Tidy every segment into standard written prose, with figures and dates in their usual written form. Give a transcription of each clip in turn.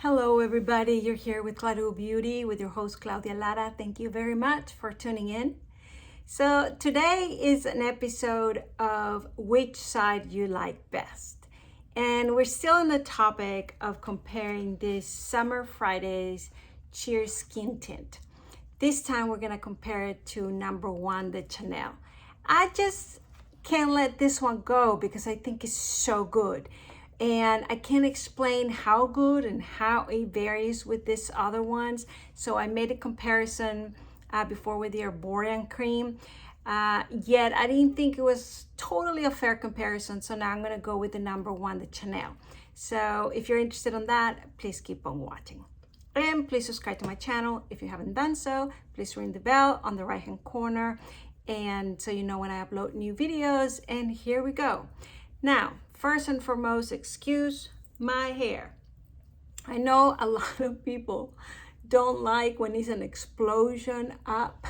Hello everybody, you're here with Claudio Beauty with your host Claudia Lara. Thank you very much for tuning in. So today is an episode of which side you like best. And we're still on the topic of comparing this Summer Fridays Cheer Skin Tint. This time we're gonna compare it to number one, the Chanel. I just can't let this one go because I think it's so good. And I can't explain how good and how it varies with these other ones. So I made a comparison before with the Arborian cream. Yet I didn't think it was totally a fair comparison. So now I'm gonna go with the number one, the Chanel. So if you're interested in that, please keep on watching. And please subscribe to my channel. If you haven't done so, please ring the bell on the right hand corner. And so you know when I upload new videos. And here we go. Now, first and foremost, excuse my hair. I know a lot of people don't like when it's an explosion up,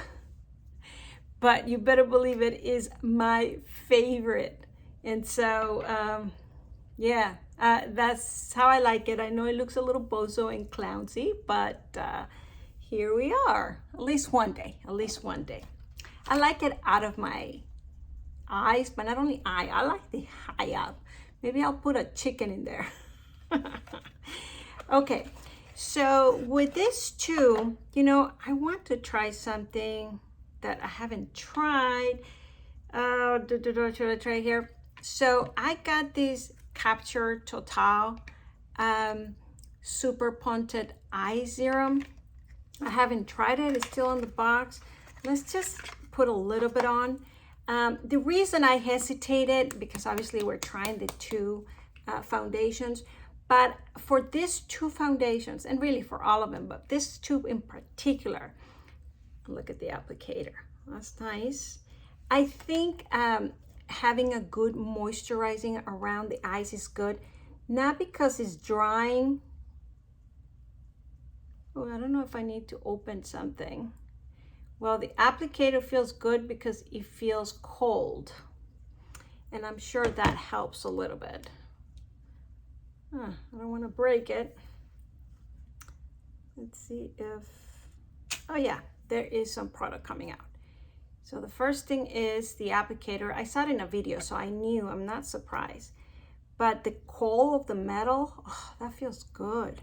but you better believe it is my favorite. And so, that's how I like it. I know it looks a little bozo and clownsy, but here we are. At least one day. I like it out of my eyes, but not only I like the high up. Maybe I'll put a chicken in there. Okay, so with this too, I want to try something that I haven't tried. Should I try here? So I got this Capture Total Super Punted Eye Serum. I haven't tried it. It's still in the box. Let's just put a little bit on. The reason I hesitated, because obviously we're trying the two foundations, but for these two foundations, and really for all of them, but this two in particular, look at the applicator. That's nice. I think having a good moisturizing around the eyes is good, not because it's drying. Oh, I don't know if I need to open something. Well, the applicator feels good because it feels cold. And I'm sure that helps a little bit. I don't want to break it. Let's see if, oh yeah, there is some product coming out. So the first thing is the applicator. I saw it in a video, so I knew, I'm not surprised. But the coal of the metal, oh, that feels good.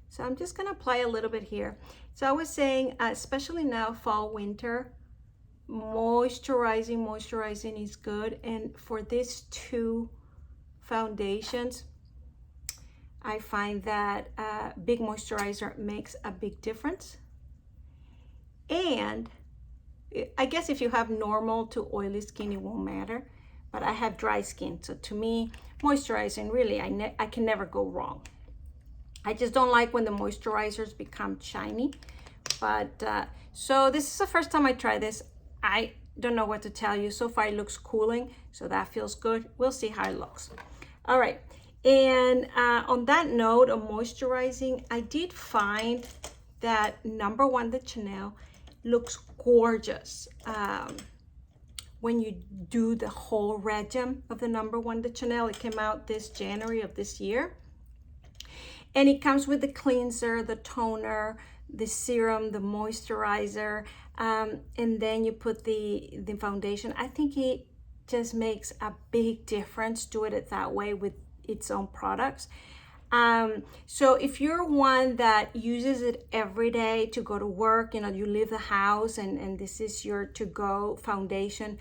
So I'm just gonna apply a little bit here. So I was saying, especially now, fall, winter, moisturizing is good. And for these two foundations, I find that big moisturizer makes a big difference. And I guess if you have normal to oily skin, it won't matter. But I have dry skin, so to me, moisturizing, really, I can never go wrong. I just don't like when the moisturizers become shiny. But so this is the first time I try this. I don't know what to tell you. So far it looks cooling, so that feels good. We'll see how it looks. All right, and on that note of moisturizing, I did find that number one, the Chanel, looks gorgeous when you do the whole regime of the number one, the Chanel. It came out this January of this year. And it comes with the cleanser, the toner, the serum, the moisturizer, and then you put the foundation. I think it just makes a big difference. Do it that way with its own products. So if you're one that uses it every day to go to work, you leave the house and this is your to-go foundation,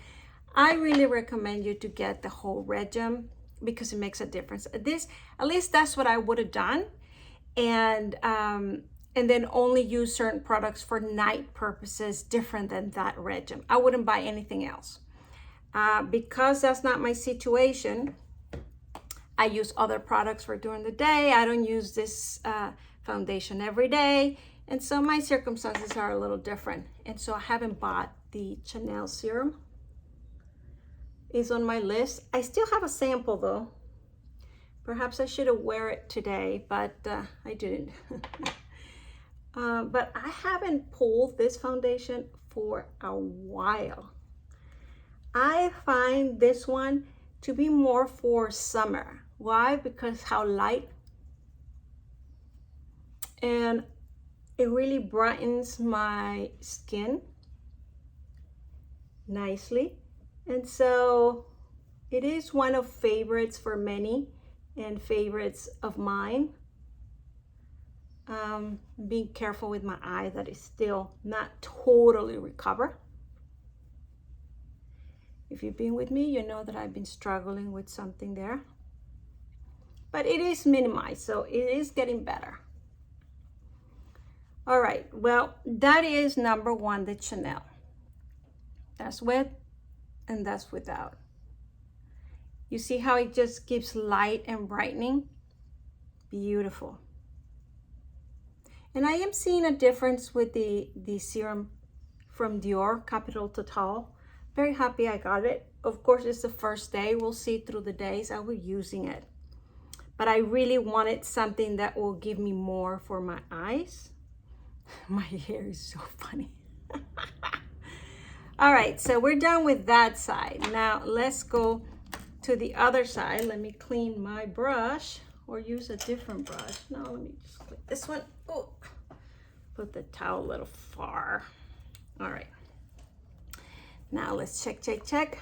I really recommend you to get the whole regime because it makes a difference. At least that's what I would have done. And then only use certain products for night purposes different than that regime. I wouldn't buy anything else. Because that's not my situation, I use other products for during the day. I don't use this foundation every day. And so my circumstances are a little different. And so I haven't bought the Chanel serum. It's on my list. I still have a sample though. Perhaps I should have wear it today, but I didn't. But I haven't pulled this foundation for a while. I find this one to be more for summer. Why? Because how light and it really brightens my skin nicely. And so it is one of favorites for many and favorites of mine. Being careful with my eye that is still not totally recovered. If you've been with me, you know that I've been struggling with something there. But it is minimized, so it is getting better. All right, well, that is number one, the Chanel. That's with and that's without. You see how it just gives light and brightening? Beautiful. And I am seeing a difference with the serum from Dior, Capital Total. Very happy I got it. Of course, it's the first day. We'll see through the days I will be using it. But I really wanted something that will give me more for my eyes. My hair is so funny. All right, so we're done with that side. Now let's go to the other side. Let me clean my brush or use a different brush. No, let me just click this one. Oh, put the towel a little far. All right. Now let's check.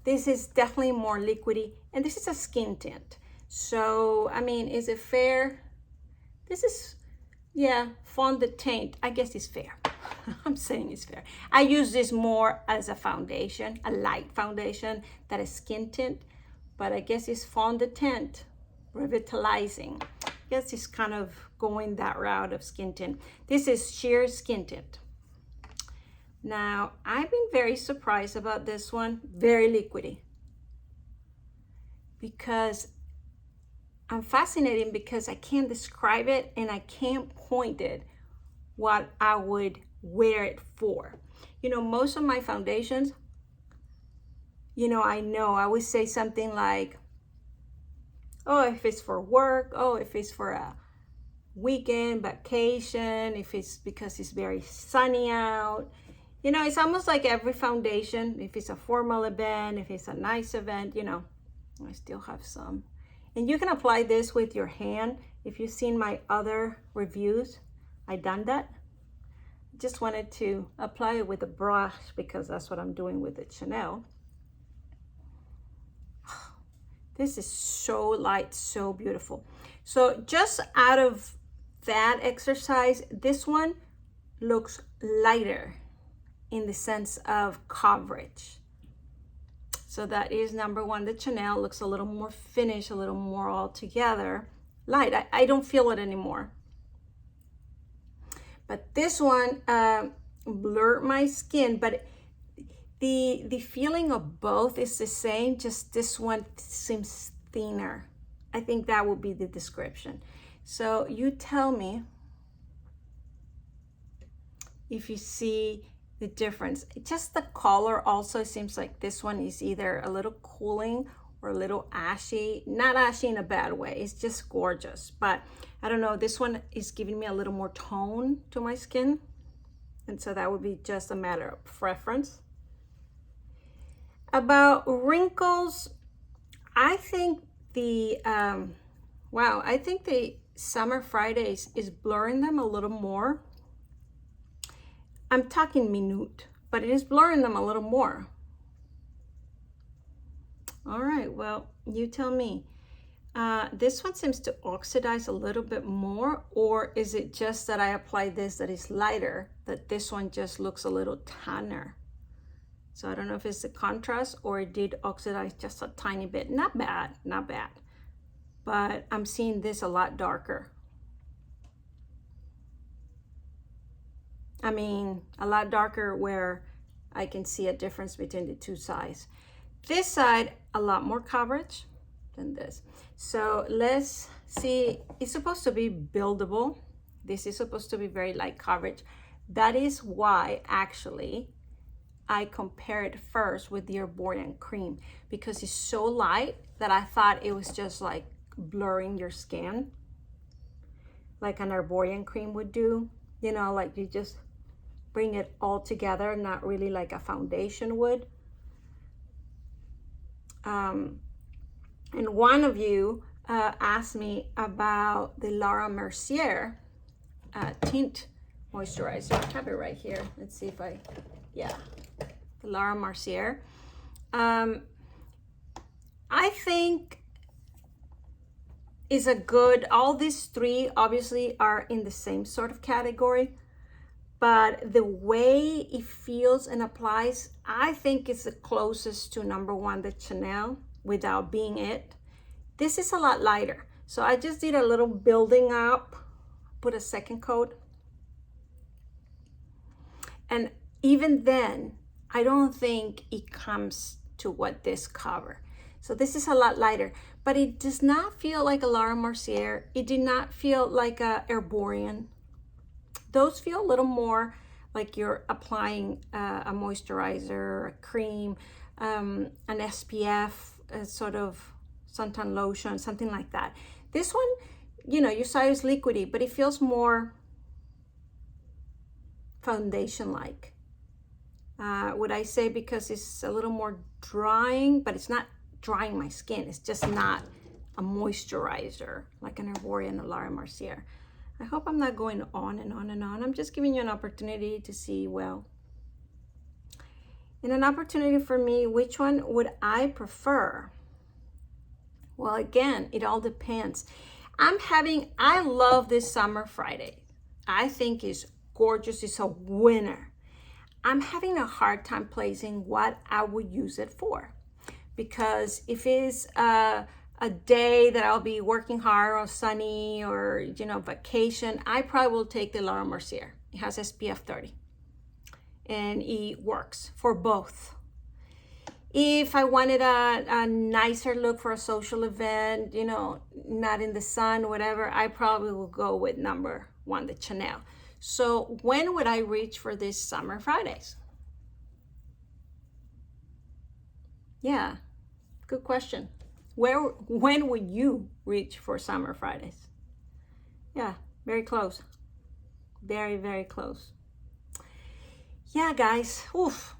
This is definitely more liquidy, and this is a skin tint. So, I mean, is it fair? This is, yeah, Fond de Teint. I guess it's fair. I'm saying it's fair. I use this more as a foundation, a light foundation, that is skin tint, but I guess it's Fond de Teint, revitalizing. I guess it's kind of going that route of skin tint. This is sheer skin tint. Now, I've been very surprised about this one, very liquidy, because I'm fascinated because I can't describe it and I can't point it what I would wear it for. You know, most of my foundations, you know I would say something like, oh, if it's for work, oh, if it's for a weekend vacation, if it's because it's very sunny out. You know, it's almost like every foundation, if it's a formal event, if it's a nice event, you know, I still have some. And you can apply this with your hand. If you've seen my other reviews, I've done that. Just wanted to apply it with a brush because that's what I'm doing with the Chanel. This is so light, so beautiful. So just out of that exercise, this one looks lighter in the sense of coverage. So that is number one. The Chanel looks a little more finished, a little more all together. Light, I don't feel it anymore. But this one blurred my skin, but the feeling of both is the same, just this one seems thinner. I think that would be the description. So you tell me if you see the difference. Just the color also seems like this one is either a little cooling or a little ashy. Not ashy in a bad way, it's just gorgeous. But I don't know, this one is giving me a little more tone to my skin. And so that would be just a matter of preference. About wrinkles, I think the, I think the Summer Fridays is blurring them a little more. I'm talking minute, but it is blurring them a little more. All right, well, you tell me. This one seems to oxidize a little bit more, or is it just that I applied this that is lighter, that this one just looks a little tanner? So I don't know if it's the contrast or it did oxidize just a tiny bit. Not bad, not bad. But I'm seeing this a lot darker. I mean, a lot darker where I can see a difference between the two sides. This side, a lot more coverage than this. So let's see, it's supposed to be buildable. This is supposed to be very light coverage. That is why actually I compared first with the Herborian cream, because it's so light that I thought it was just like blurring your skin, like an Herborian cream would do. You know, like you just bring it all together, not really like a foundation would. And one of you asked me about the Laura Mercier Tint moisturizer. I have it right here. Let's see if yeah, the Laura Mercier. I think is a good, all these three obviously are in the same sort of category, but the way it feels and applies, I think it's the closest to number one, the Chanel, without being it. This is a lot lighter. So I just did a little building up, put a second coat. And even then, I don't think it comes to what this cover. So this is a lot lighter, but it does not feel like a Laura Mercier. It did not feel like a Herborian. Those feel a little more like you're applying a moisturizer, a cream, an SPF, a sort of suntan lotion, something like that. This one, you know, you saw it's liquidy, but it feels more foundation-like. Would I say because it's a little more drying, but it's not drying my skin. It's just not a moisturizer like an Herborian or Laura Mercier. I hope I'm not going on and on and on. I'm just giving you an opportunity to see, well, and an opportunity for me, which one would I prefer? Well, again, it all depends. I love this Summer Friday. I think it's gorgeous. It's a winner. I'm having a hard time placing what I would use it for, because if it's a day that I'll be working hard or sunny or, you know, vacation, I probably will take the Laura Mercier. It has SPF 30 and it works for both. If I wanted a nicer look for a social event, you know, not in the sun, whatever, I probably will go with number one, the Chanel. So when would I reach for these Summer Fridays? Yeah, good question. When would you reach for Summer Fridays? Yeah, very close. Very, very close. Yeah, guys. Oof.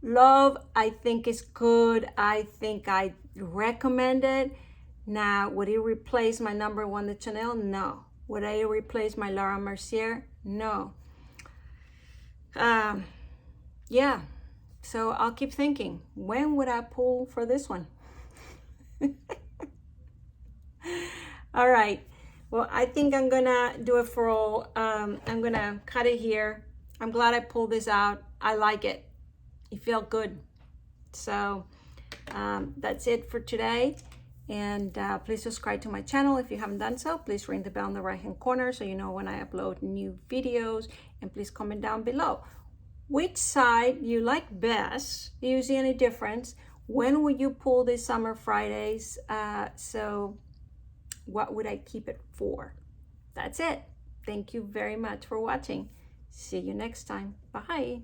Love, I think is good. I think I recommend it. Now, would it replace my number one, the Chanel? No. Would I replace my Laura Mercier? No. Yeah. So I'll keep thinking, when would I pull for this one? All right. Well, I think I'm gonna do it for all. I'm gonna cut it here. I'm glad I pulled this out. I like it. It felt good. So that's it for today. And please subscribe to my channel if you haven't done so. Please ring the bell in the right hand corner so you know when I upload new videos. And please comment down below which side you like best. Do you see any difference? When would you pull these Summer Fridays? So what would I keep it for? That's it. Thank you very much for watching. See you next time. Bye.